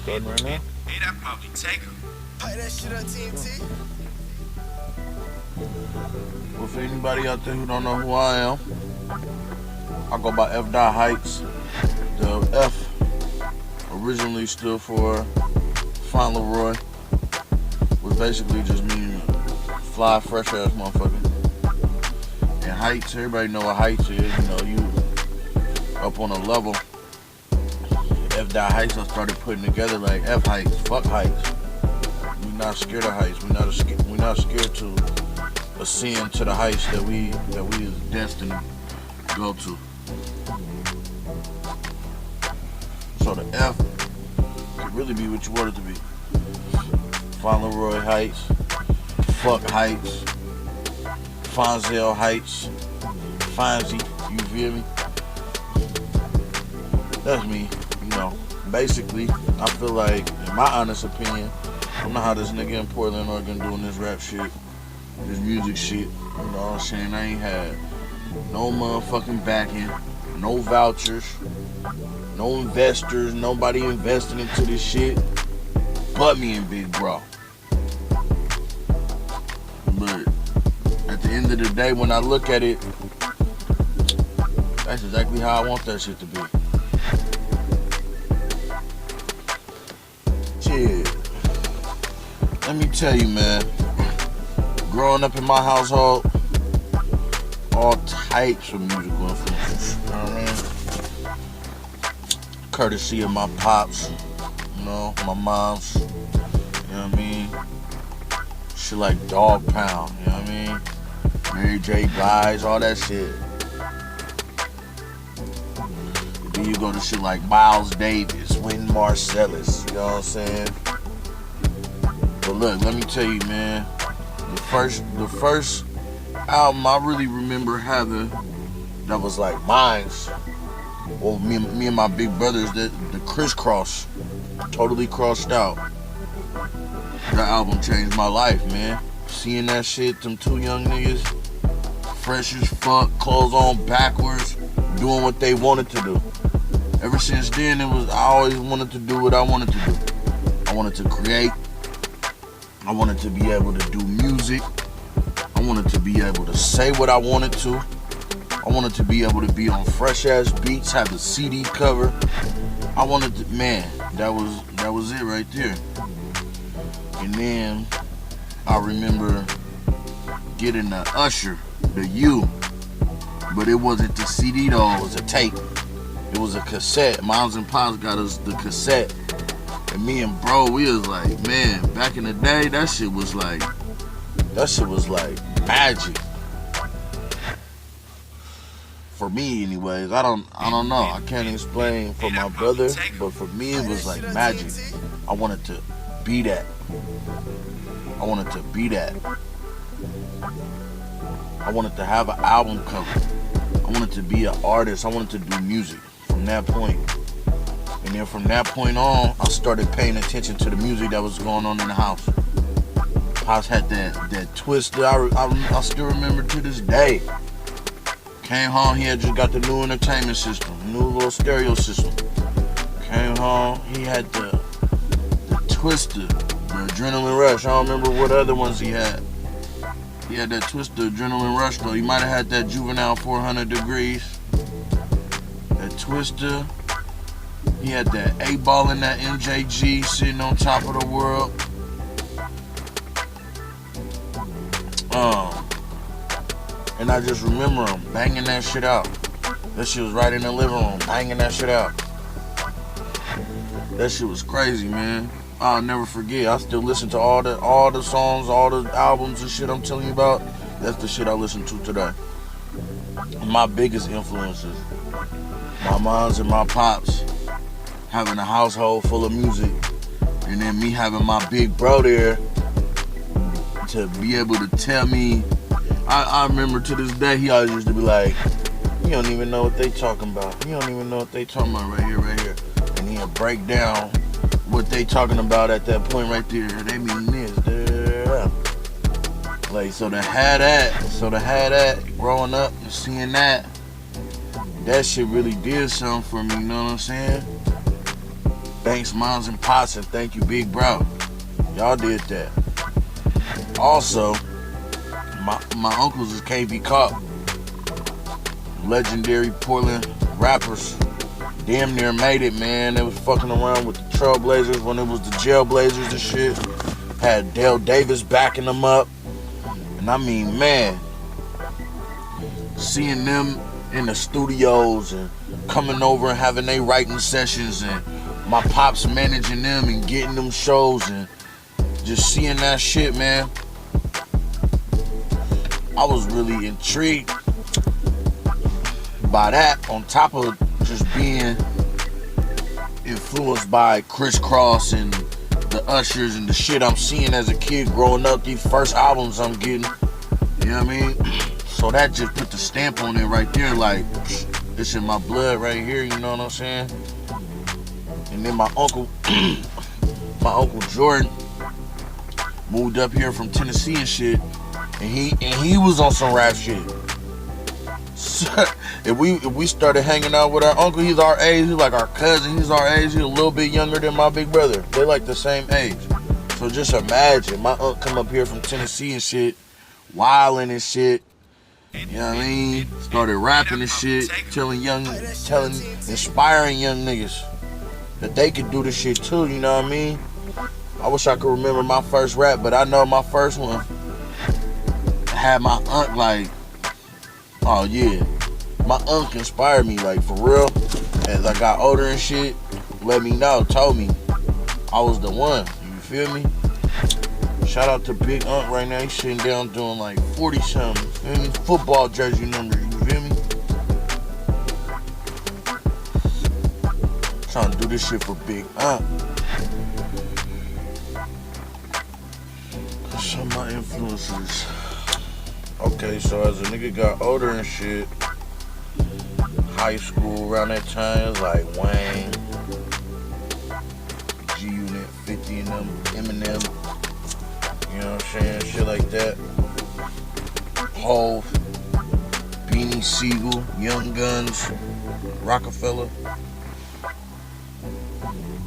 Recording right now? Hey, that probably take her. Play that shit on TNT. Well, for anybody out there who don't know who I am, I go by F. Dot Heights. The F originally stood for Fauntleroy, which basically just means fly, fresh ass motherfucker. And Heights, everybody know what Heights is. You know, you up on a level. F. Dot Heights, I started putting together like F Heights, fuck Heights. We're not scared of heights. We're not scared to ascend to the heights that we is destined to go to. So the F could really be what you want it to be. Fauntleroy Heights, fuck Heights, Fonzell Heights, Fonzie, you feel me? That's me, you know. Basically, I feel like, in my honest opinion, I don't know how this nigga in Portland, Oregon doing this rap shit, this music shit, you know what I'm saying? I ain't had no motherfucking backing, no vouchers, no investors, nobody investing into this shit, but me and Big Bro. But at the end of the day, when I look at it, that's exactly how I want that shit to be. Shit. Let me tell you, man, growing up in my household, all types of musical influences, you know what I mean? Courtesy of my pops, you know, my mom's, you know what I mean? Shit like Dog Pound, you know what I mean? Mary J. Blige, all that shit. Then you go to shit like Miles Davis, Wynton Marsalis, you know what I'm saying? But look, let me tell you, man, the first album I really remember having that was like mine's, well, me and my big brothers, the Crisscross, Totally Crossed Out. That album changed my life, man. Seeing that shit, them two young niggas, fresh as fuck, clothes on backwards, doing what they wanted to do. Ever since then, I always wanted to do what I wanted to do. I wanted to create. I wanted to be able to do music. I wanted to be able to say what I wanted to. I wanted to be able to be on fresh ass beats, have a CD cover. I wanted to, man, that was it right there. And then I remember getting the Usher, the U, but it wasn't the CD though, it was a tape. It was a cassette. Moms and Pops got us the cassette. And me and bro, we was like, man, back in the day, that shit was like magic. For me anyways, I don't know. I can't explain for my brother, but for me it was like magic. I wanted to be that. I wanted to be that. I wanted to have an album cover. I wanted to be an artist. I wanted to do music from that point. And then from that point on, I started paying attention to the music that was going on in the house. Pops had that Twister. I still remember to this day. Came home, he had just got the new entertainment system, new little stereo system. Came home, he had the Twister, the Adrenaline Rush. I don't remember what other ones he had. He had that Twister, Adrenaline Rush though. He might have had that Juvenile 400 Degrees. That Twister. He had that 8-ball in that MJG sitting on top of the world. And I just remember him banging that shit out. That shit was right in the living room, banging that shit out. That shit was crazy, man. I'll never forget. I still listen to all the songs, all the albums and shit I'm telling you about. That's the shit I listen to today. My biggest influences, my moms and my pops, having a household full of music, and then me having my big bro there to be able to tell me. I remember to this day, he always used to be like, you don't even know what they talking about. You don't even know what they talking about right here, right here. And he'll break down what they talking about at that point right there. They mean this. Like, so to have that, growing up and seeing that shit really did something for me, you know what I'm saying? Thanks, Moms and Pots, and thank you, Big Bro. Y'all did that. Also, my uncles just can't be caught. Legendary Portland rappers. Damn near made it, man. They was fucking around with the Trailblazers when it was the Jailblazers and shit. Had Dale Davis backing them up. And I mean, man, seeing them in the studios and coming over and having they writing sessions and my pops managing them and getting them shows and just seeing that shit, man, I was really intrigued by that, on top of just being influenced by Criss Cross and the Ushers and the shit I'm seeing as a kid growing up, these first albums I'm getting, you know what I mean? So that just put the stamp on it right there, like, this in my blood right here, you know what I'm saying? And then my uncle Jordan moved up here from Tennessee and shit, and he was on some rap shit. So, if we started hanging out with our uncle, he's our age, he's like our cousin, he's our age, he's a little bit younger than my big brother. They like the same age. So just imagine, my uncle come up here from Tennessee and shit, wilding and shit. You know what I mean? Started rapping and shit, inspiring young niggas that they could do this shit too, you know what I mean? I wish I could remember my first rap, but I know my first one had my aunt like, oh yeah, my aunt inspired me, like, for real. As I got older and shit, let me know, told me I was the one, you feel me? Shout out to Big Aunt right now, he's sitting down doing like 40 something, feel me? Football jersey number, you feel me? Trying to do this shit for Big Aunt. Some of my influences. Okay, so as a nigga got older and shit, high school around that time, it was like Wayne, G-Unit, 50 and them, Eminem, you know what I'm saying, shit like that. Hove, Beanie Siegel, Young Guns, Rockefeller,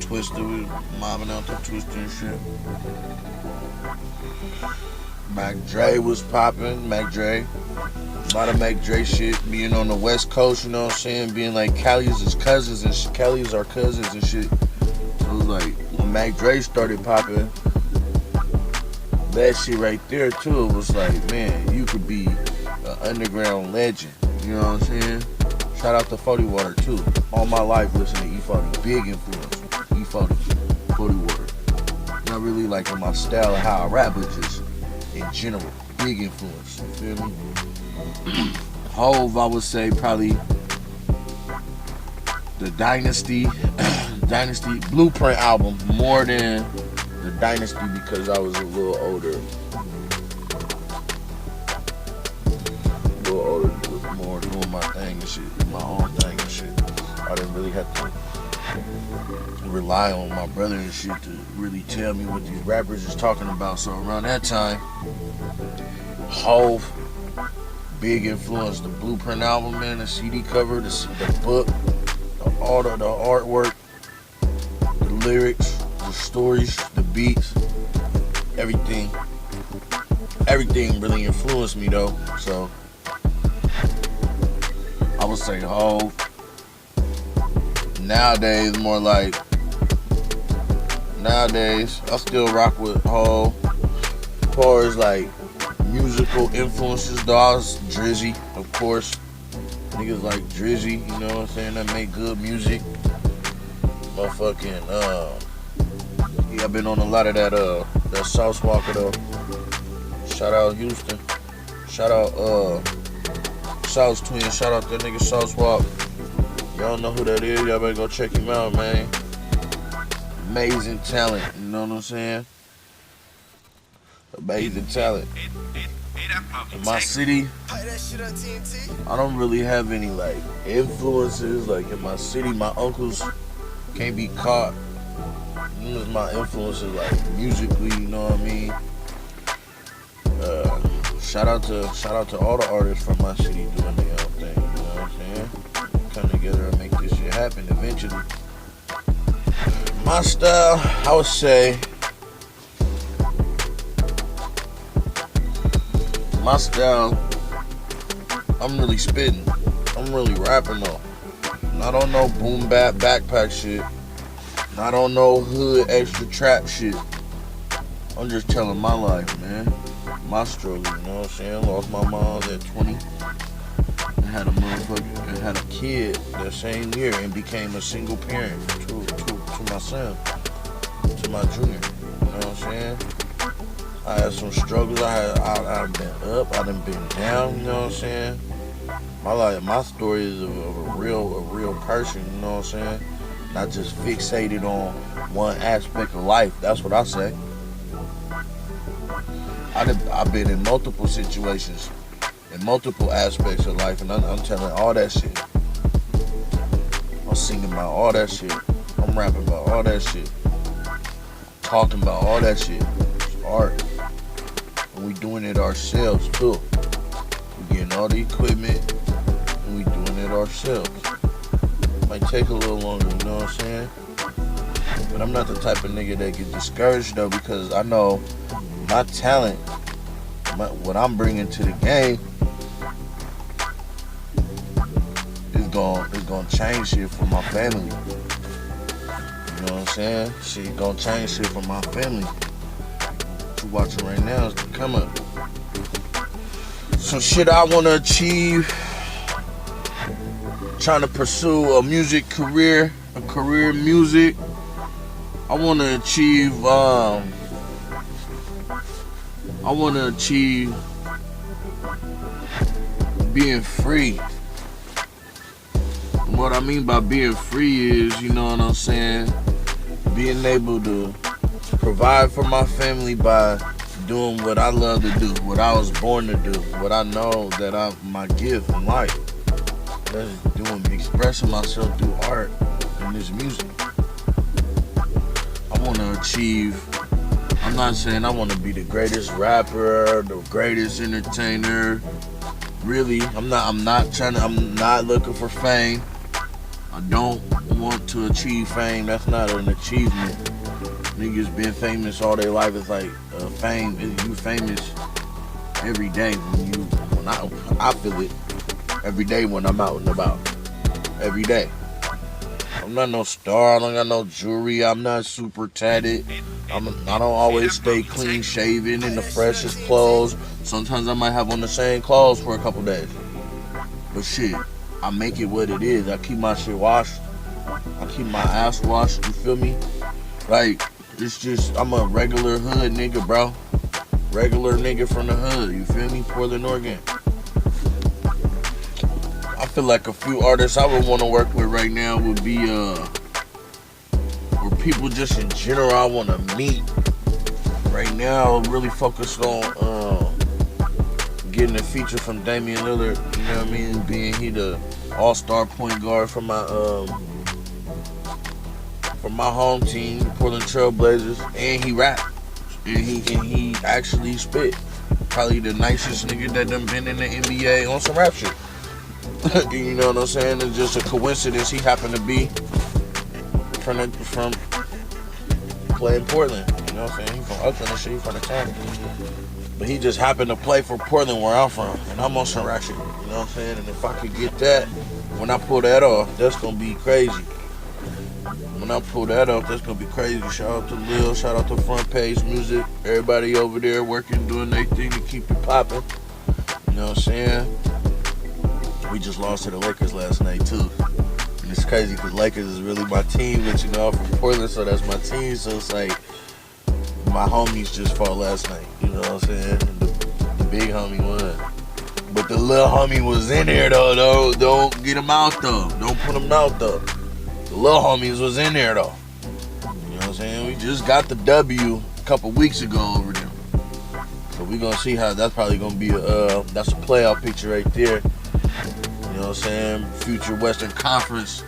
Twister, mobbing out the Twister and shit. Mac Dre was popping, Mac Dre. A lot of Mac Dre shit, being on the West Coast, you know what I'm saying? Being like Cali's his cousins and Cali's our cousins and shit. So it was like, when Mac Dre started popping, that shit right there too, it was like, man, you could be an underground legend, you know what I'm saying? Shout out to 40 Water too. All my life listening to E40, big influence. E40, 40 Water. Not really like in my style of how I rap, but just in general, big influence, you feel me? Hove, I would say probably the Dynasty Blueprint album more than the Dynasty because I was a little older. More doing my thing and shit, my own thing and shit. I didn't really have to rely on my brother and shit to really tell me what these rappers is talking about. So around that time, Hove, big influence. The Blueprint album, man, the CD cover, the book, the artwork, the lyrics, the stories, the beats, everything really influenced me though. So I would say Hove. Nowadays, more like, I still rock with Hove. As far as like musical influences, though, I was Drizzy, of course. Niggas like Drizzy, you know what I'm saying, that make good music. Motherfucking, yeah, I've been on a lot of that Sauce Walker though. Shout out Houston. Shout out, Sauce Twin. Shout out that nigga Sauce Walk. Y'all know who that is. Y'all better go check him out, man. Amazing talent, you know what I'm saying? Amazing talent. In my city, I don't really have any like influences. Like in my city, my uncles can't be caught. Them is my influences, like musically, you know what I mean? Shout out to all the artists from my city doing their own thing, you know what I'm saying? Come together and make this shit happen eventually. My style, I would say, my style, I'm really spitting. I'm really rapping though. Not on no boom bap backpack shit. Not on no hood extra trap shit. I'm just telling my life, man. My struggle, you know what I'm saying? Lost my mom at 20. And had a kid that same year and became a single parent to my son, to my junior. You know what I'm saying? I had some struggles. I've been up, I done been down, you know what I'm saying? My story is of a real person, you know what I'm saying? Not just fixated on one aspect of life. That's what I say. I've been in multiple situations, in multiple aspects of life, and I'm telling all that shit. I'm singing about all that shit. I'm rapping about all that shit. Talking about all that shit. It's art. And we doing it ourselves too. We getting all the equipment and we doing it ourselves. Might take a little longer, you know what I'm saying? But I'm not the type of nigga that get discouraged though, because I know my talent, what I'm bringing to the game is gonna change shit for my family. You know what I'm saying? Shit gonna change shit for my family. What you watching right now is the come up. Some shit I wanna achieve. Trying to pursue a music career, a career in music. I wanna achieve being free. And what I mean by being free is, you know what I'm saying, being able to provide for my family by doing what I love to do, what I was born to do, what I know that my gift in life. That's expressing myself through art and this music. I want to achieve. I'm not saying I want to be the greatest rapper, the greatest entertainer. Really, I'm not looking for fame. I don't want to achieve fame. That's not an achievement. Niggas been famous all their life. It's like fame. You famous every day when I feel it every day when I'm out and about. Every day. I'm not no star. I don't got no jewelry. I'm not super tatted. I don't always stay clean shaven in the freshest clothes. Sometimes I might have on the same clothes for a couple days. But shit, I make it what it is. I keep my shit washed. I keep my ass washed. You feel me? Like, it's just, I'm a regular hood nigga, bro. Regular nigga from the hood. You feel me? Portland, Oregon. I feel like a few artists I would want to work with right now would be, or people just in general I want to meet. Right now, I'm really focused on getting a feature from Damian Lillard. You know what I mean? Being he the all-star point guard for my home team, the Portland Trail Blazers, and he rap, and he actually spit. Probably the nicest nigga that done been in the NBA on some rap shit. You know what I'm saying? It's just a coincidence he happened to be from playing Portland. You know what I'm saying? He from Oakland and shit, he from the town. But he just happened to play for Portland where I'm from. And I'm on some rap shit. You know what I'm saying? And if I could get that, when I pull that off, that's gonna be crazy. When I pull that off, that's gonna be crazy. Shout out to Lil, shout out to Front Page Music. Everybody over there working, doing their thing to keep it popping. You know what I'm saying? We just lost to the Lakers last night too. And it's crazy because Lakers is really my team, but you know, I'm from Portland, so that's my team. So it's like, my homies just fought last night. You know what I'm saying? The big homie won. But the little homie was in there though. Don't get him out though. Don't put him out though. The little homies was in there though. You know what I'm saying? We just got the W a couple weeks ago over there. So we gonna see how that's probably gonna be that's a playoff picture right there. You know what I'm saying? Future Western Conference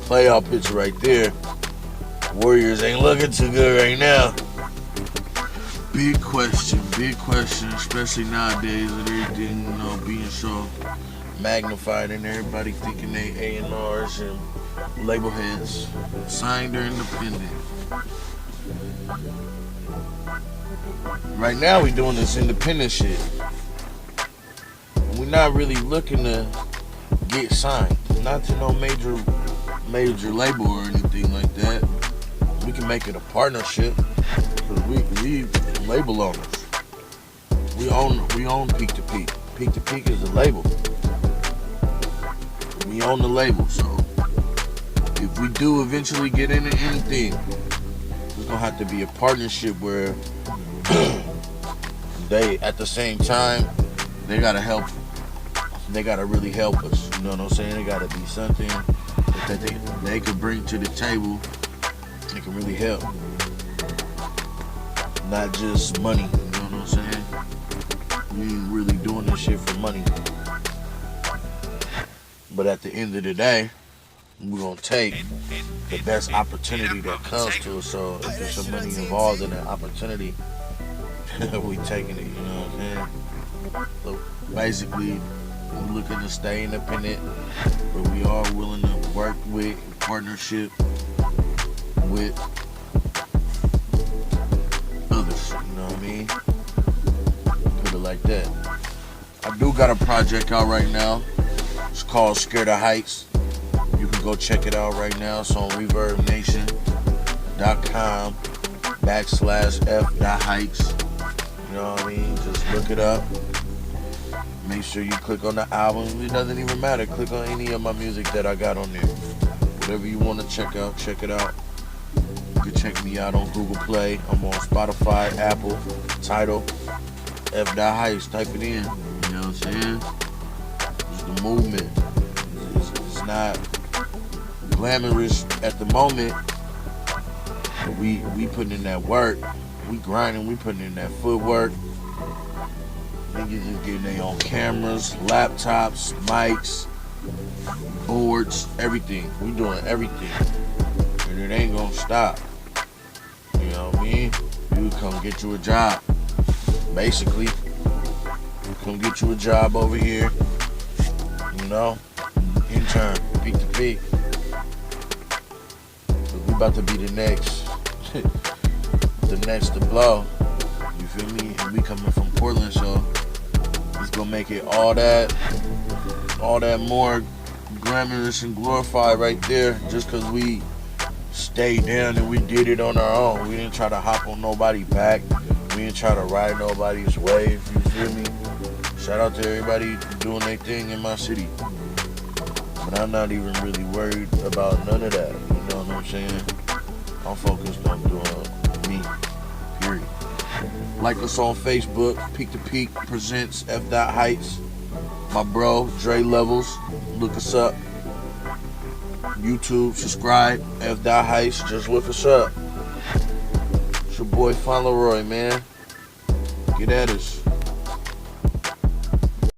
playoff picture right there. Warriors ain't looking too good right now. Big question, especially nowadays with everything, you know, being so magnified and everybody thinking they A&Rs and label heads. Signed or independent. Right now we doing this independent shit. We're not really looking to get signed. Not to no major label or anything like that. We can make it a partnership. Cause we label owners. We own Peak to Peak. Peak to Peak is a label. We own the label, so if we do eventually get into anything, it's gonna have to be a partnership where they, at the same time, they gotta help. They gotta really help us. You know what I'm saying? They gotta be something that they could bring to the table. They can really help, not just money. You know what I'm saying? We ain't really doing this shit for money. But at the end of the day, we're gonna take the best opportunity that comes to us. So if there's some money involved in that opportunity, we taking it, you know what I'm saying? So basically, we're looking to stay independent, but we are willing to work with, partnership with others, you know what I mean? Put it like that. I do got a project out right now. It's called Scared of Heights. You can go check it out right now. It's on ReverbNation.com/f.heights. You know what I mean? Just look it up. Make sure you click on the album. It doesn't even matter. Click on any of my music that I got on there. Whatever you want to check out, check it out. You can check me out on Google Play. I'm on Spotify, Apple, Tidal, F.Heights. Type it in. You know what I'm saying? It's the movement. It's not glamorous at the moment. But we putting in that work. We grinding. We putting in that footwork. Niggas just getting their own cameras, laptops, mics, boards, everything. We doing everything. And it ain't gonna stop. You know what I mean? You come get you a job. Basically. Come get you a job over here. You know? Intern, Peak to Peak. We about to be the next to blow. You feel me? And we coming from Portland, so it's gonna make it all that more glamorous and glorified right there, just cause we stayed down and we did it on our own. We didn't try to hop on nobody's back. We didn't try to ride nobody's wave. You feel me? Shout out to everybody doing their thing in my city. But I'm not even really worried about none of that. You know what I'm saying? I'm focused on doing me. Period. Like us on Facebook, Peak to Peak presents F.Heights. My bro, Dre Levels, look us up. YouTube, subscribe, F.Heights, just look us up. It's your boy Fauntleroy, man. Get at us.